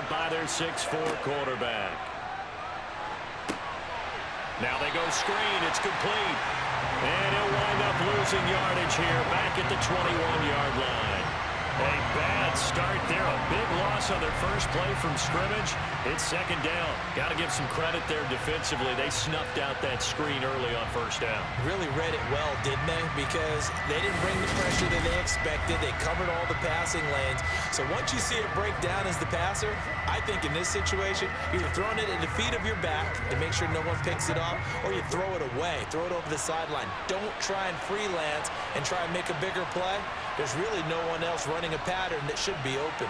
out by their 6'4 quarterback. Now they go screen. It's complete. And he'll wind up losing yardage here back at the 21-yard line. A bad start there. A big loss on their first play from scrimmage. It's second down. Got to give some credit there defensively. They snuffed out that screen early on first down. Really read it well, didn't they? Because they didn't bring the pressure that they expected. They covered all the passing lanes. So once you see it break down as the passer, I think in this situation, you're throwing it at the feet of your back to make sure no one picks it off, or you throw it away. Throw it over the sideline. Don't try and freelance and try and make a bigger play. There's really no one else running a pattern that should be open.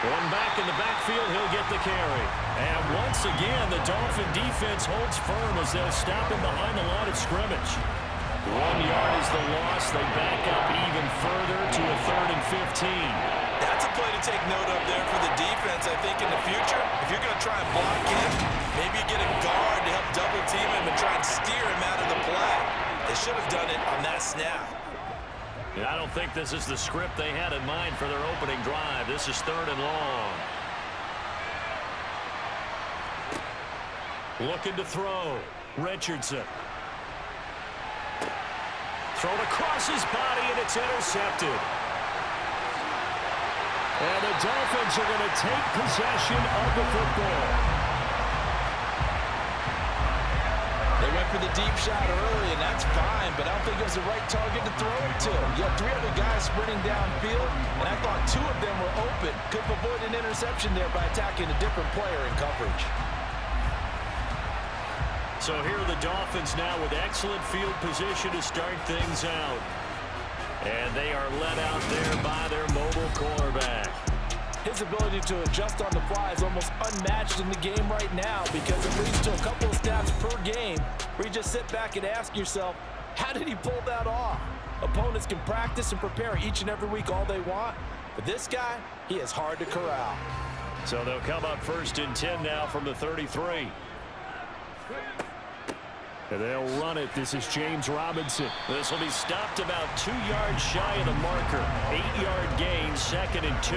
One back in the backfield, he'll get the carry. And once again, the Dolphin defense holds firm as they'll stop him behind the line of scrimmage. 1 yard is the loss. They back up even further to a 3rd and 15. That's a play to take note of there for the defense. I think in the future, if you're going to try and block him, maybe you get a guard to help double team him and try and steer him out of the play. They should have done it on that snap. Yeah, I don't think this is the script they had in mind for their opening drive. This is 3rd and long. Looking to throw. Richardson. Thrown across his body, and it's intercepted. And the Dolphins are going to take possession of the football. They went for the deep shot early, and that's fine, but I don't think it was the right target to throw it to. You had 3 other guys sprinting downfield, and I thought 2 of them were open. Could have avoided an interception there by attacking a different player in coverage. So here are the Dolphins now with excellent field position to start things out. And they are led out there by their mobile quarterback. His ability to adjust on the fly is almost unmatched in the game right now because it leads to a couple of snaps per game where you just sit back and ask yourself, how did he pull that off? Opponents can practice and prepare each and every week all they want, but this guy, he is hard to corral. So they'll come up 1st and 10 now from the 33. And they'll run it. This is James Robinson. This will be stopped about 2 yards shy of the marker. 8-yard gain, 2nd and 2.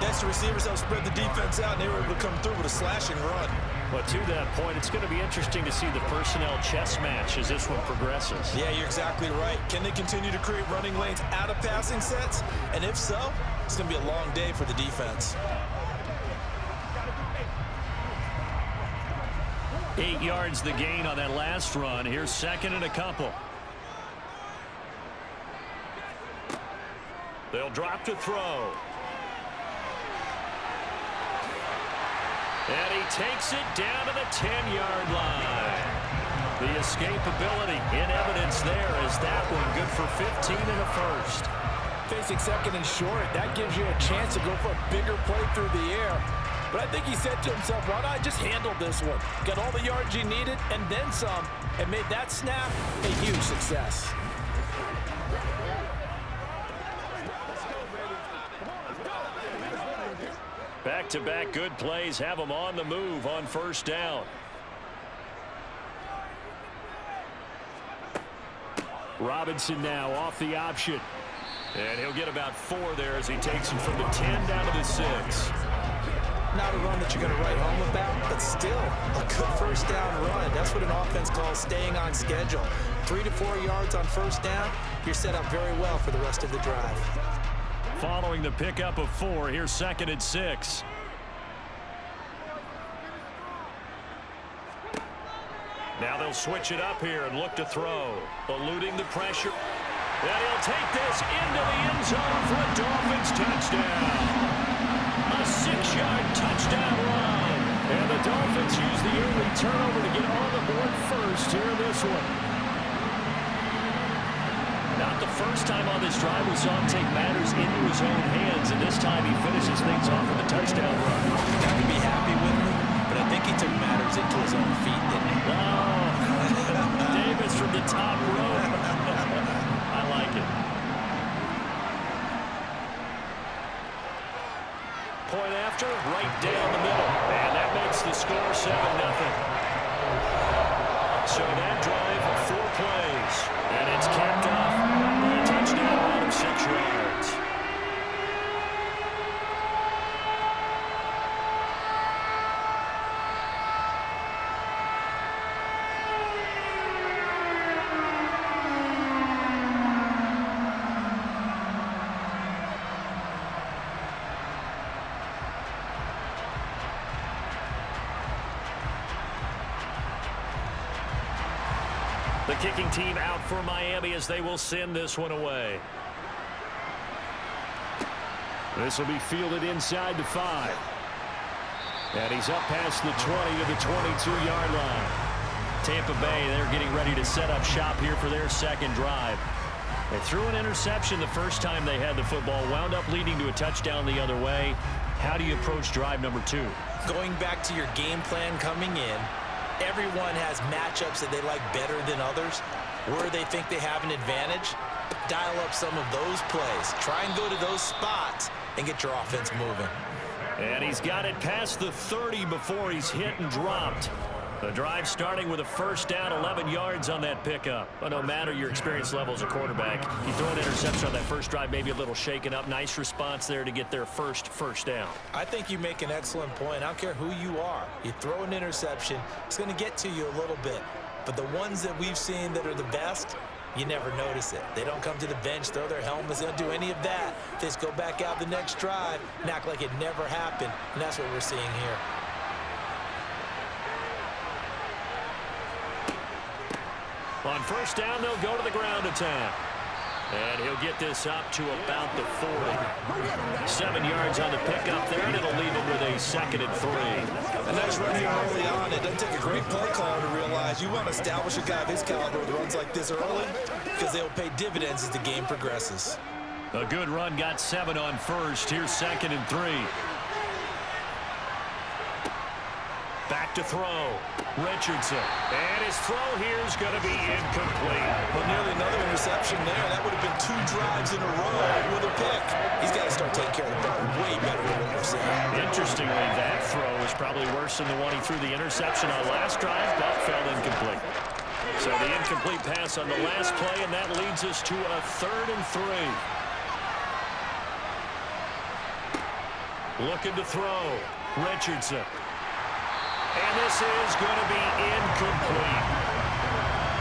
Yes, the receivers helped spread the defense out, and they were able to come through with a slashing run. But to that point, it's going to be interesting to see the personnel chess match as this one progresses. Yeah, you're exactly right. Can they continue to create running lanes out of passing sets? And if so, it's going to be a long day for the defense. 8 yards the gain on that last run. Here's 2nd and a couple. They'll drop to throw. And he takes it down to the 10-yard line. The escapability in evidence there as that one good for 15 and a first. Facing 2nd and short, that gives you a chance to go for a bigger play through the air. But I think he said to himself, why not just handle this one? Got all the yards he needed and then some, and made that snap a huge success. Back-to-back good plays have them on the move on 1st down. Robinson now off the option. And he'll get about 4 there as he takes him from the 10 down to the 6. Not a run that you're going to write home about, but still a good 1st down run. That's what an offense calls staying on schedule. 3 to 4 yards on 1st down, you're set up very well for the rest of the drive. Following the pickup of 4, here's 2nd and 6. Now they'll switch it up here and look to throw. Eluding the pressure. And he'll take this into the end zone for a Dolphins touchdown. A 6-yard touchdown run. And the Dolphins use the early turnover to get on the board first here in this one. Not the first time on this drive we saw him take matters into his own hands, and this time he finishes things off with a touchdown run. You can be happy with me, but I think he took matters into his own feet, didn't he? Oh, Davis from the top rope. I like it. Point after, right down the middle. And that makes the score 7-0. So that drive, 4 plays. And it's capped off by a touchdown run of 6 yards. The kicking team out for Miami as they will send this one away. This will be fielded inside the 5. And he's up past the 20 to the 22-yard line. Tampa Bay, they're getting ready to set up shop here for their second drive. They threw an interception the first time they had the football, wound up leading to a touchdown the other way. How do you approach drive number 2? Going back to your game plan coming in, everyone has matchups that they like better than others. Where they think they have an advantage, dial up some of those plays. Try and go to those spots and get your offense moving. And he's got it past the 30 before he's hit and dropped. The drive starting with a first down, 11 yards on that pickup. But no matter your experience level as a quarterback, you throw an interception on that first drive, maybe a little shaken up. Nice response there to get their first down. I think you make an excellent point. I don't care who you are. You throw an interception, it's going to get to you a little bit. But the ones that we've seen that are the best, you never notice it. They don't come to the bench, throw their helmets, they don't do any of that. They just go back out the next drive and act like it never happened. And that's what we're seeing here. On first down, they'll go to the ground attack. And he'll get this up to about the 40. 7 yards on the pickup there, and it'll leave him with a 2nd and 3. A nice run here early on. It doesn't take a great play caller to realize you want to establish a guy of his caliber with runs like this early because they'll pay dividends as the game progresses. A good run, got 7 on first. Here's 2nd and 3. Back to throw. Richardson. And his throw here is going to be incomplete. Well, nearly another interception there. That would have been 2 drives in a row with a pick. He's got to start taking care of the ball way better than what we're seeing. Interestingly, that throw is probably worse than the one he threw the interception on last drive, but fell incomplete. So the incomplete pass on the last play, and that leads us to a 3rd and 3. Looking to throw. Richardson. And this is going to be incomplete.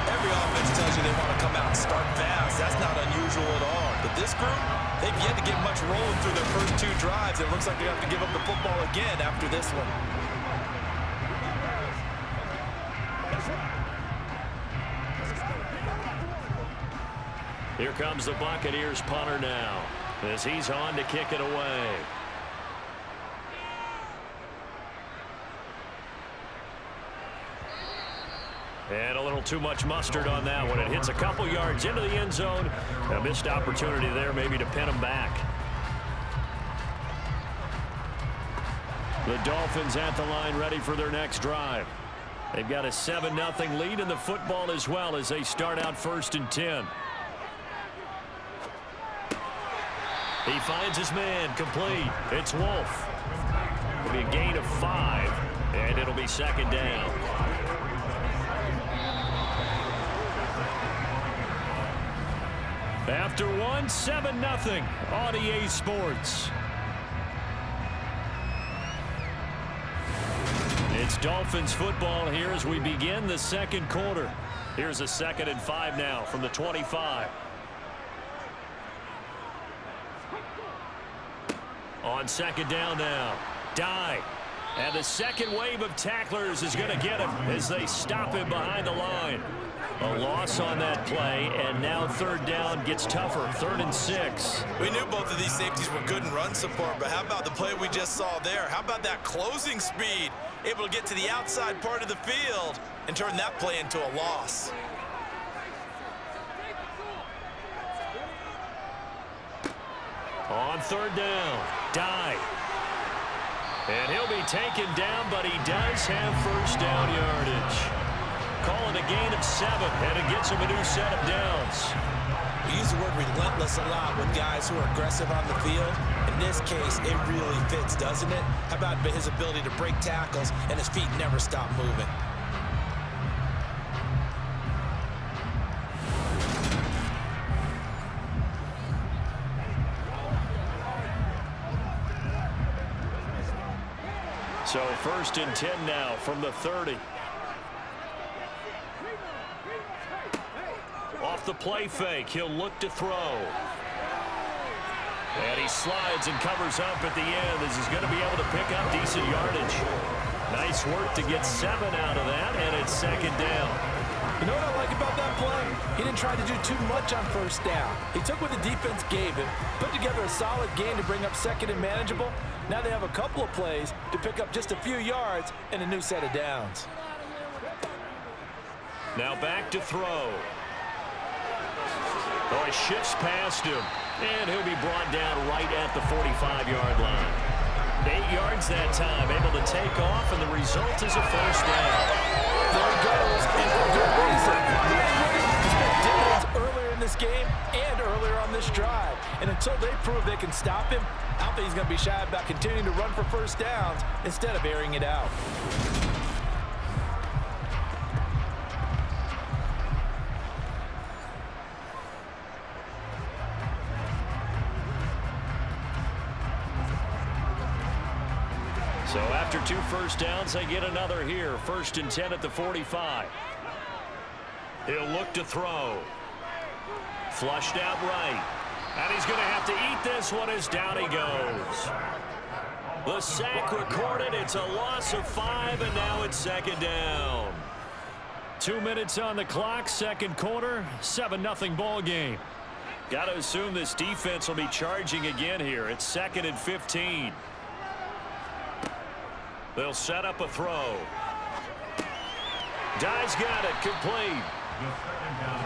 Every offense tells you they want to come out and start fast. That's not unusual at all. But this group, they've yet to get much rolling through their first 2 drives. It looks like they have to give up the football again after this one. Here comes the Buccaneers punter now as he's on to kick it away. And a little too much mustard on that one. It hits a couple yards into the end zone. A missed opportunity there maybe to pin him back. The Dolphins at the line ready for their next drive. They've got a 7-0 lead in the football as well as they start out 1st and 10. He finds his man complete. It's Wolf. It'll be a gain of 5, and it'll be 2nd down. After one, 7-0 on EA Sports. It's Dolphins football here as we begin the 2nd quarter. Here's a 2nd and 5 now from the 25. On 2nd down now. Dye. And the second wave of tacklers is going to get him as they stop him behind the line. A loss on that play, and now 3rd down gets tougher. 3rd and 6. We knew both of these safeties were good in run support, but how about the play we just saw there? How about that closing speed? Able to get to the outside part of the field and turn that play into a loss. On 3rd down, Dye. And he'll be taken down, but he does have 1st down yardage. Calling a gain of 7, and it gets him a new set of downs. We use the word relentless a lot with guys who are aggressive on the field. In this case, it really fits, doesn't it? How about his ability to break tackles and his feet never stop moving? So 1st and 10 now from the 30. Off the play fake, he'll look to throw. And he slides and covers up at the end as he's going to be able to pick up decent yardage. Nice work to get 7 out of that, and it's 2nd down. You know what I like about that play? He didn't try to do too much on first down. He took what the defense gave him, put together a solid game to bring up second and manageable. Now they have a couple of plays to pick up just a few yards and a new set of downs. Now back to throw. Oh, he shifts past him, and he'll be brought down right at the 45-yard line. 8 yards that time, able to take off, and the result is a first down. There he goes, and for good reason. He's been dividends earlier in this game and earlier on this drive. And until they prove they can stop him, I don't think he's going to be shy about continuing to run for first downs instead of airing it out. So after 2 first downs, they get another here. 1st and 10 at the 45. He'll look to throw. Flushed out right. And he's going to have to eat this one as down he goes. The sack recorded. It's a loss of 5, and now it's 2nd down. 2 minutes on the clock, 2nd quarter, 7-0 ball game. Got to assume this defense will be charging again here. It's 2nd and 15. They'll set up a throw. Dye's got it, complete.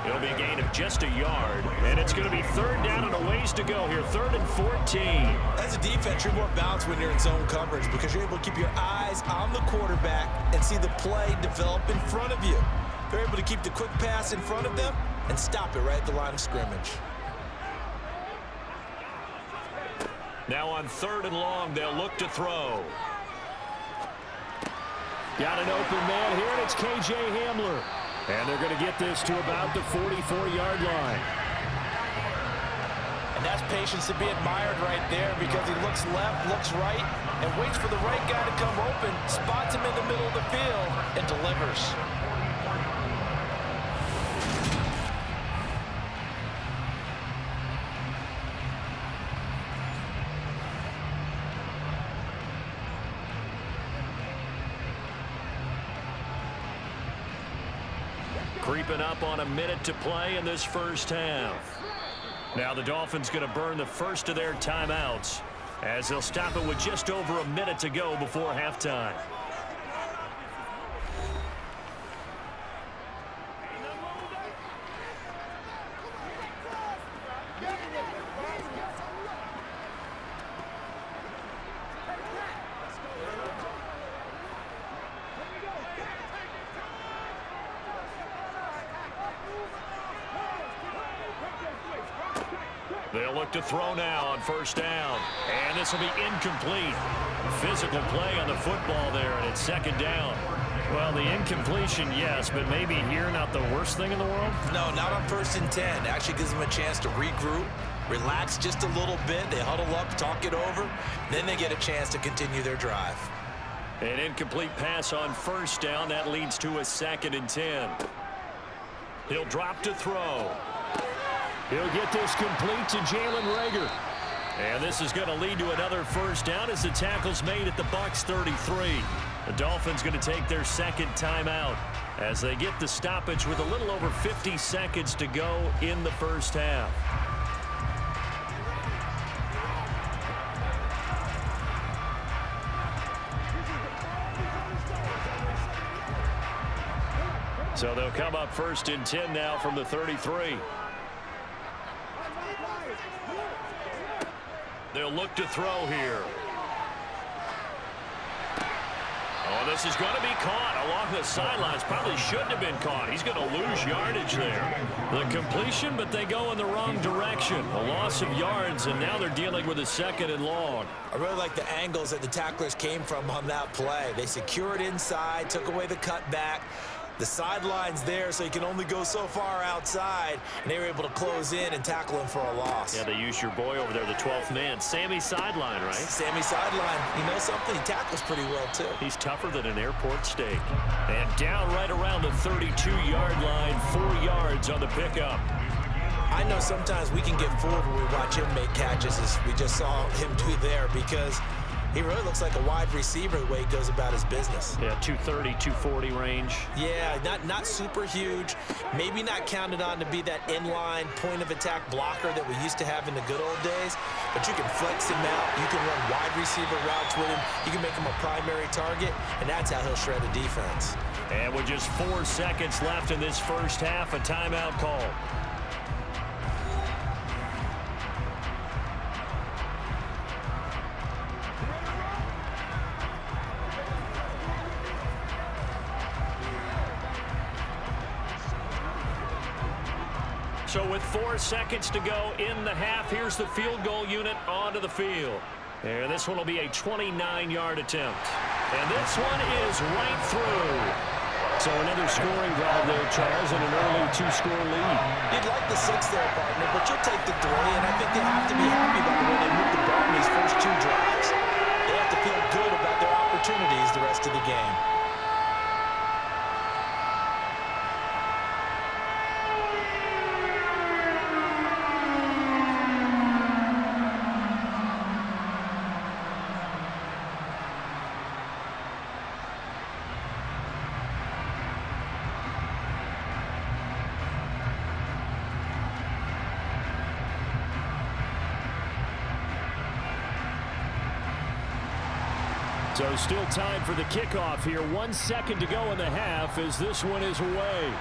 It'll be a gain of just a yard, and it's going to be 3rd down and a ways to go here, 3rd and 14. As a defense, you're more balanced when you're in zone coverage because you're able to keep your eyes on the quarterback and see the play develop in front of you. They're able to keep the quick pass in front of them and stop it right at the line of scrimmage. Now on 3rd and long, they'll look to throw. Got an open man here, and it's K.J. Hamler. And they're going to get this to about the 44-yard line. And that's patience to be admired right there because he looks left, looks right, and waits for the right guy to come open, spots him in the middle of the field, and delivers. Creeping up on a minute to play in this first half. Now the Dolphins going to burn the first of their timeouts as they'll stop it with just over a minute to go before halftime. They'll look to throw now on 1st down. And this will be incomplete. Physical play on the football there, and it's 2nd down. Well, the incompletion, yes, but maybe here not the worst thing in the world? No, not on 1st and 10. Actually gives them a chance to regroup, relax just a little bit. They huddle up, talk it over. Then they get a chance to continue their drive. An incomplete pass on 1st down. That leads to a 2nd and 10. He'll drop to throw. He'll get this complete to Jalen Reagor. And this is going to lead to another 1st down as the tackle's made at the Bucs 33. The Dolphins going to take their 2nd timeout as they get the stoppage with a little over 50 seconds to go in the first half. So they'll come up 1st and 10 now from the 33. They'll look to throw here. Oh, this is going to be caught along the sidelines. Probably shouldn't have been caught. He's going to lose yardage there. The completion, but they go in the wrong direction. A loss of yards, and now they're dealing with a 2nd and long. I really like the angles that the tacklers came from on that play. They secured inside, took away the cutback. The sideline's there, so you can only go so far outside, and they were able to close in and tackle him for a loss. Yeah, they used your boy over there, the 12th man, Sammy Sideline, right? Sammy Sideline. You know something? He tackles pretty well, too. He's tougher than an airport steak. And down right around the 32-yard line, 4 yards on the pickup. I know sometimes we can get fooled when we watch him make catches, as we just saw him do there, because He really looks like a wide receiver the way he goes about his business. Yeah, 230, 240 range. Yeah, not super huge. Maybe not counted on to be that inline point-of-attack blocker that we used to have in the good old days. But you can flex him out. You can run wide receiver routes with him. You can make him a primary target, and that's how he'll shred a defense. And with just 4 seconds left in this first half, a timeout call. So with 4 seconds to go in the half, here's the field goal unit onto the field. And this one will be a 29-yard attempt. And this one is right through. So another scoring drive there, Charles, and an early 2-score lead. You'd like the 6 there, partner, but you'll take the 3, and I think they have to be happy about the way they moved the ball in these first 2 drives. They have to feel good about their opportunities the rest of the game. So still time for the kickoff here. 1 second to go in the half as this one is away.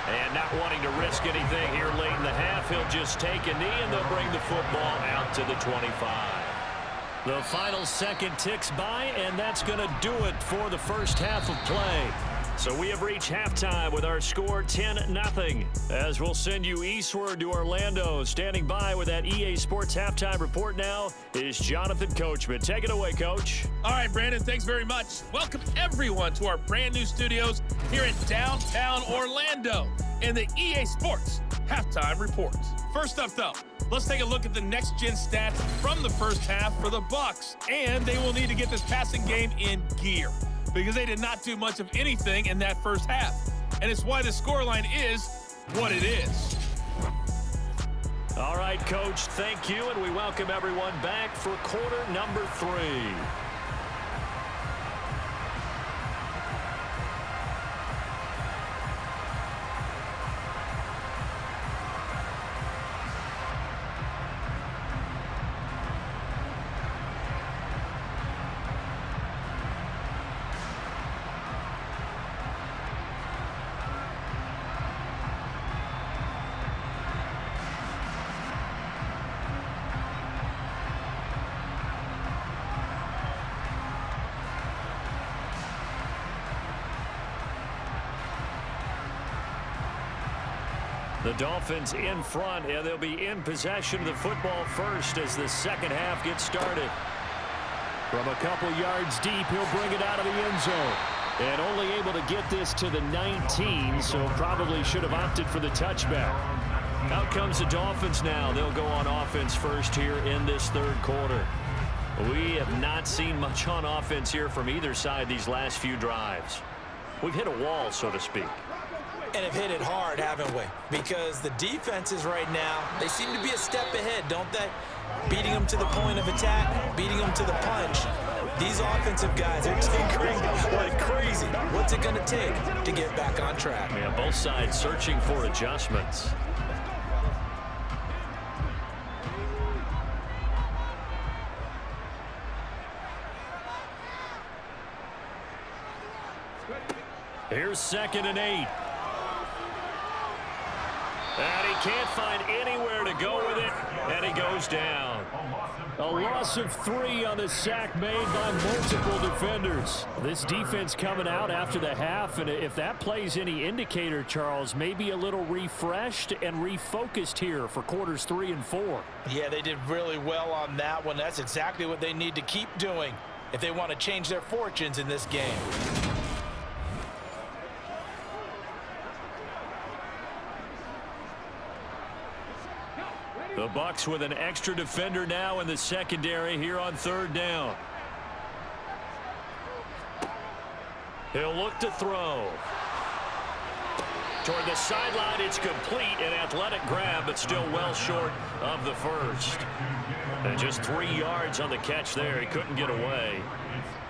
And not wanting to risk anything here late in the half, he'll just take a knee and they'll bring the football out to the 25. The final second ticks by, and that's going to do it for the first half of play. So we have reached halftime with our score 10-0. As we'll send you eastward to Orlando. Standing by with that EA Sports halftime report now is Jonathan Coachman. Take it away, Coach. All right, Brandon, thanks very much. Welcome everyone to our brand new studios here in downtown Orlando in the EA Sports halftime report. First up, though, let's take a look at the next-gen stats from the first half for the Bucs. And they will need to get this passing game in gear, because they did not do much of anything in that first half. And it's why the scoreline is what it is. All right, Coach, thank you, and we welcome everyone back for quarter number 3. The Dolphins in front, and they'll be in possession of the football first as the second half gets started. From a couple yards deep, he'll bring it out of the end zone. And only able to get this to the 19, so probably should have opted for the touchback. Out comes the Dolphins now. They'll go on offense first here in this third quarter. We have not seen much on offense here from either side these last few drives. We've hit a wall, so to speak. And have hit it hard, haven't we? Because the defenses right now, they seem to be a step ahead, don't they? Beating them to the point of attack, beating them to the punch. These offensive guys are tinkering like crazy. What's it going to take to get back on track? Yeah, both sides searching for adjustments. Here's 2nd and 8. And he can't find anywhere to go with it, and he goes down. A loss of 3 on the sack made by multiple defenders. This defense coming out after the half, and if that plays any indicator, Charles, maybe a little refreshed and refocused here for quarters 3 and 4. Yeah, they did really well on that one. That's exactly what they need to keep doing if they want to change their fortunes in this game. The Bucs with an extra defender now in the secondary here on 3rd down. He'll look to throw. Toward the sideline, it's complete. An athletic grab, but still well short of the first. And just 3 yards on the catch there. He couldn't get away.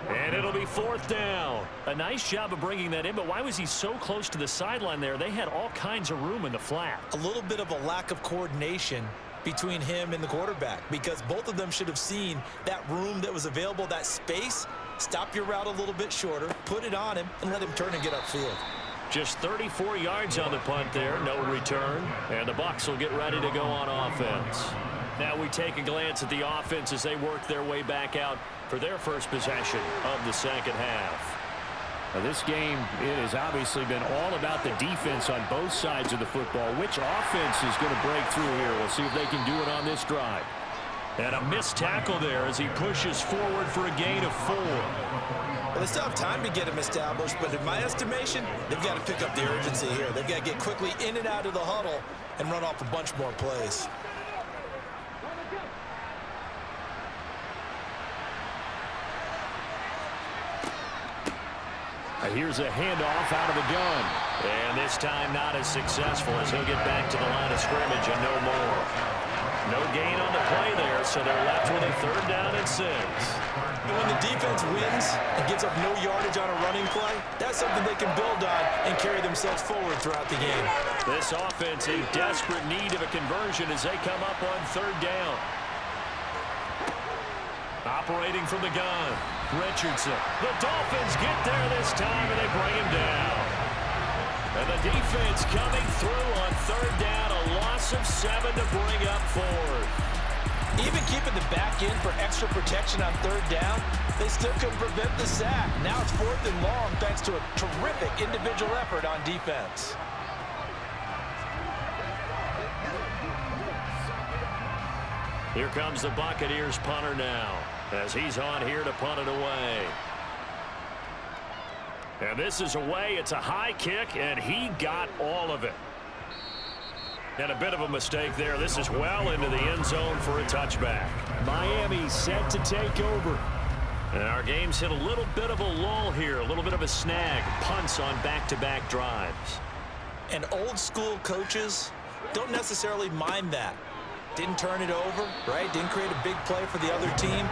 And it'll be 4th down. A nice job of bringing that in, but why was he so close to the sideline there? They had all kinds of room in the flat. A little bit of a lack of coordination between him and the quarterback, because both of them should have seen that room that was available, that space. Stop your route a little bit shorter, put it on him, and let him turn and get upfield. Just 34 yards on the punt there, no return. And the Bucs will get ready to go on offense. Now we take a glance at the offense as they work their way back out for their first possession of the second half. Now this game, it has obviously been all about the defense on both sides of the football. Which offense is going to break through here? We'll see if they can do it on this drive. And a missed tackle there as he pushes forward for a gain of 4. Well, they still have time to get him established, but in my estimation, they've got to pick up the urgency here. They've got to get quickly in and out of the huddle and run off a bunch more plays. Here's a handoff out of the gun. And this time not as successful as he'll get back to the line of scrimmage and no more. No gain on the play there, so they're left with a 3rd down and 6. And when the defense wins and gives up no yardage on a running play, that's something they can build on and carry themselves forward throughout the game. This offense in desperate need of a conversion as they come up on 3rd down. Operating from the gun, Richardson. The Dolphins get there this time, and they bring him down. And the defense coming through on 3rd down, a loss of 7 to bring up 4th. Even keeping the back in for extra protection on 3rd down, they still couldn't prevent the sack. Now it's 4th and long thanks to a terrific individual effort on defense. Here comes the Buccaneers punter now as he's on here to punt it away. And this is away. It's a high kick, and he got all of it. And a bit of a mistake there. This is well into the end zone for a touchback. Miami set to take over. And our game's hit a little bit of a lull here, a little bit of a snag. Punts on back-to-back drives. And old school coaches don't necessarily mind that. Didn't turn it over, right? Didn't create a big play for the other team.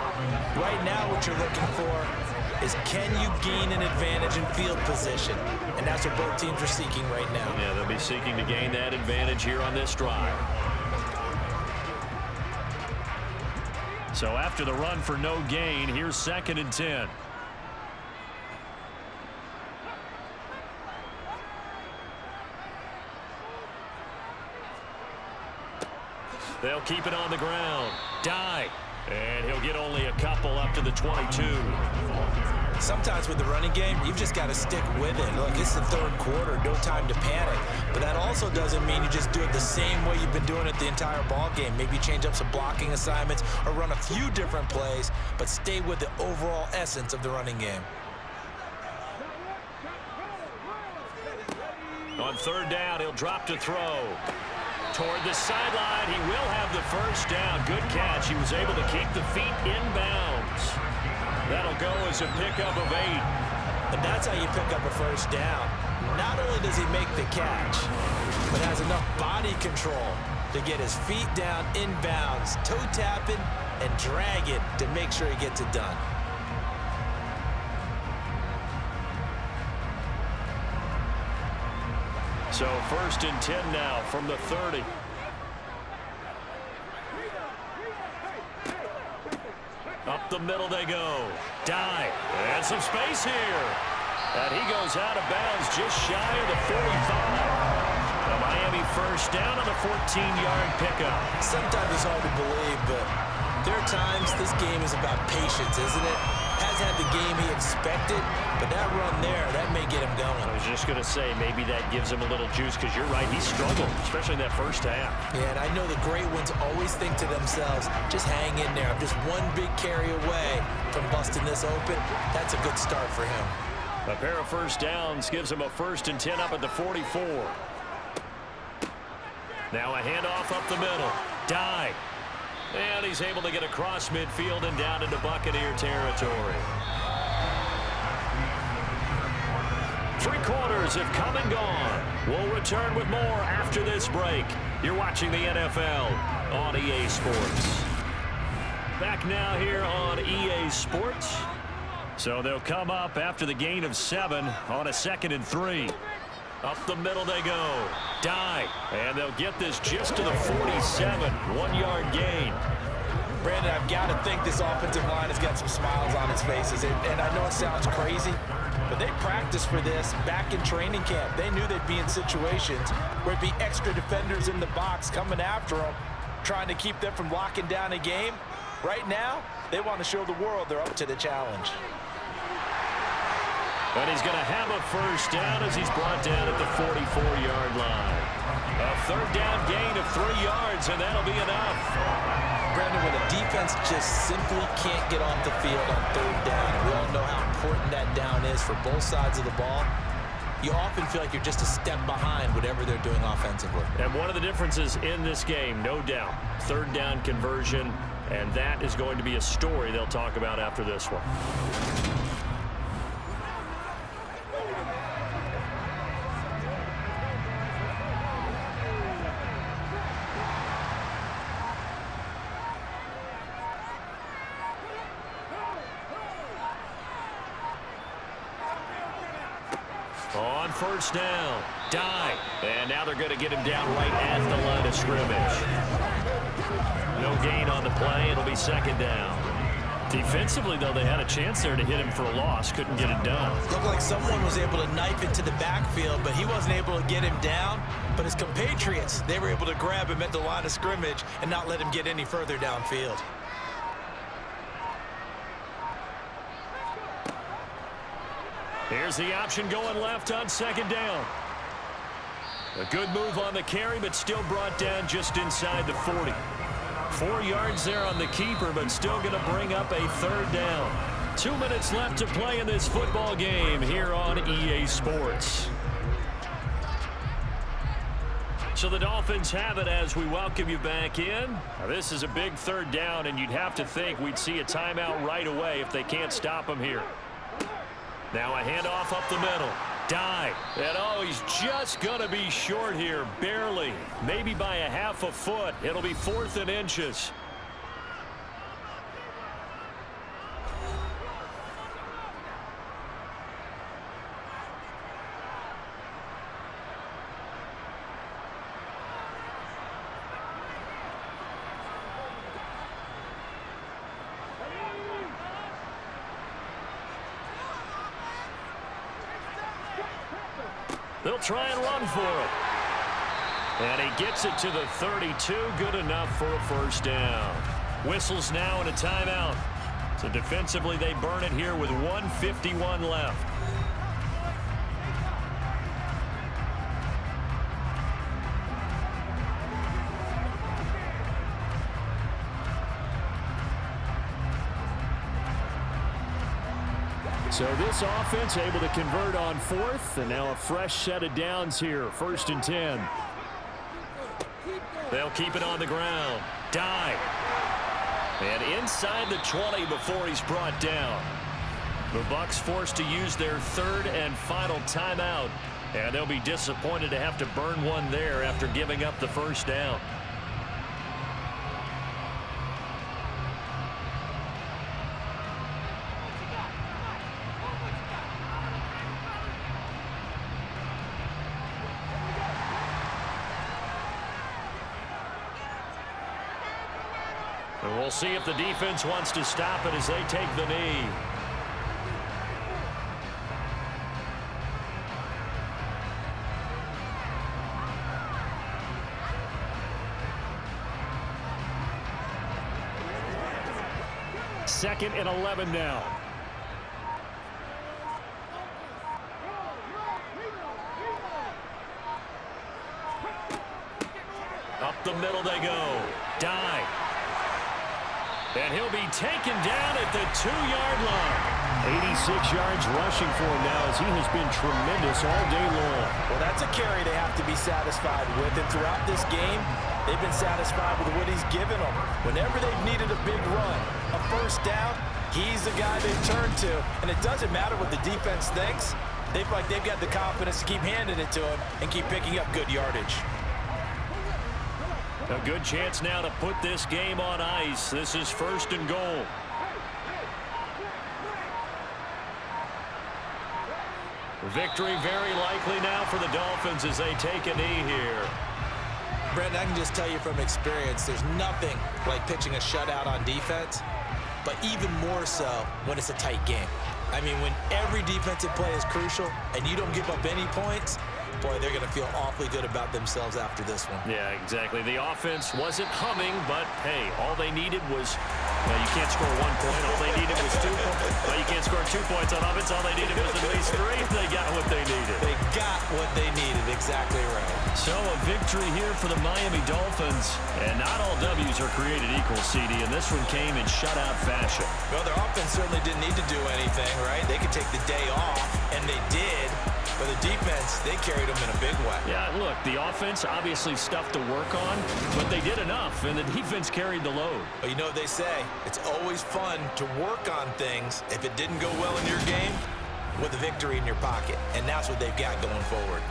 Right now what you're looking for is, can you gain an advantage in field position? And that's what both teams are seeking right now. Yeah, they'll be seeking to gain that advantage here on this drive. So after the run for no gain, here's 2nd and 10. They'll keep it on the ground. Die. And he'll get only a couple up to the 22. Sometimes with the running game, you've just got to stick with it. Look, it's the 3rd quarter, no time to panic. But that also doesn't mean you just do it the same way you've been doing it the entire ball game. Maybe change up some blocking assignments or run a few different plays, but stay with the overall essence of the running game. On 3rd down, he'll drop to throw. Toward the sideline, he will have the 1st down. Good catch. He was able to keep the feet in bounds. That'll go as a pickup of 8. And that's how you pick up a 1st down. Not only does he make the catch, but has enough body control to get his feet down in bounds, toe tapping and dragging to make sure he gets it done. So 1st and 10 now from the 30. Up the middle they go. Dive. And some space here. And he goes out of bounds just shy of the 45. The Miami 1st down on the 14-yard pickup. Sometimes it's hard to believe, but there are times this game is about patience, isn't it? Has had the game he expected, but that run there, that may get him going. I was just going to say, maybe that gives him a little juice, because you're right, he struggled, especially in that 1st half. Yeah, and I know the great ones always think to themselves, just hang in there. I'm just one big carry away from busting this open. That's a good start for him. A pair of 1st downs gives him a 1st and 10 up at the 44. Now a handoff up the middle. Dive. And he's able to get across midfield and down into Buccaneer territory. 3 quarters have come and gone. We'll return with more after this break. You're watching the NFL on EA Sports. Back now here on EA Sports. So they'll come up after the gain of 7 on a 2nd and 3. Up the middle they go. Dive. And they'll get this just to the 47. 1-yard gain. Brandon, I've got to think this offensive line has got some smiles on its faces. And I know it sounds crazy, but they practiced for this back in training camp. They knew they'd be in situations where it'd be extra defenders in the box coming after them, trying to keep them from locking down a game. Right now, they want to show the world they're up to the challenge. And he's going to have a first down as he's brought down at the 44-yard line. A 3rd down gain of 3 yards, and that'll be enough. Brandon, when a defense just simply can't get off the field on 3rd down, we all know how important that down is for both sides of the ball. You often feel like you're just a step behind whatever they're doing offensively. And one of the differences in this game, no doubt, 3rd down conversion, and that is going to be a story they'll talk about after this one. On 1st down, dive. And now they're going to get him down right at the line of scrimmage. No gain on the play. It'll be 2nd down. Defensively, though, they had a chance there to hit him for a loss. Couldn't get it done. Looked like someone was able to knife into the backfield, but he wasn't able to get him down. But his compatriots, they were able to grab him at the line of scrimmage and not let him get any further downfield. Here's the option going left on 2nd down. A good move on the carry, but still brought down just inside the 40. 4 yards there on the keeper, but still going to bring up a 3rd down. 2 minutes left to play in this football game here on EA Sports. So the Dolphins have it as we welcome you back in. Now, this is a big 3rd down, and you'd have to think we'd see a timeout right away if they can't stop him here. Now a handoff up the middle. Dive. And oh, he's just going to be short here. Barely. Maybe by a half a foot. It'll be 4th and inches. They'll try and run for it. And he gets it to the 32. Good enough for a 1st down. Whistles now and a timeout. So defensively, they burn it here with 1:51 left. So this offense able to convert on 4th, and now a fresh set of downs here. 1st and 10. They'll keep it on the ground. Dive. And inside the 20 before he's brought down. The Bucs forced to use their 3rd and final timeout, and they'll be disappointed to have to burn one there after giving up the 1st down. And we'll see if the defense wants to stop it as they take the knee. Second and 11 now. Up the middle they go. Dive. And he'll be taken down at the 2-yard line. 86 yards rushing for him now as he has been tremendous all day long. Well, that's a carry they have to be satisfied with. And throughout this game, they've been satisfied with what he's given them. Whenever they've needed a big run, a 1st down, he's the guy they've turned to. And it doesn't matter what the defense thinks. They feel like they've got the confidence to keep handing it to him and keep picking up good yardage. A good chance now to put this game on ice. This is 1st and goal. Victory very likely now for the Dolphins as they take a knee here. Brandon, I can just tell you from experience, there's nothing like pitching a shutout on defense, but even more so when it's a tight game. I mean, when every defensive play is crucial and you don't give up any points, boy, they're going to feel awfully good about themselves after this one. Yeah, exactly. The offense wasn't humming, but, hey, all they needed was, well, you can't score 1 point. All they needed was 2 points. Well, you can't score 2 points on offense. All they needed was at least 3. They got what they needed. They got what they needed. Exactly right. So a victory here for the Miami Dolphins. And not all W's are created equal, CD, and this one came in shutout fashion. Well, their offense certainly didn't need to do anything, right? They could take the day off, and they did. But the defense, they carried them in a big way. Yeah, look, the offense obviously stuff to work on, but they did enough, and the defense carried the load. But you know what they say, it's always fun to work on things if it didn't go well in your game with a victory in your pocket, and that's what they've got going forward.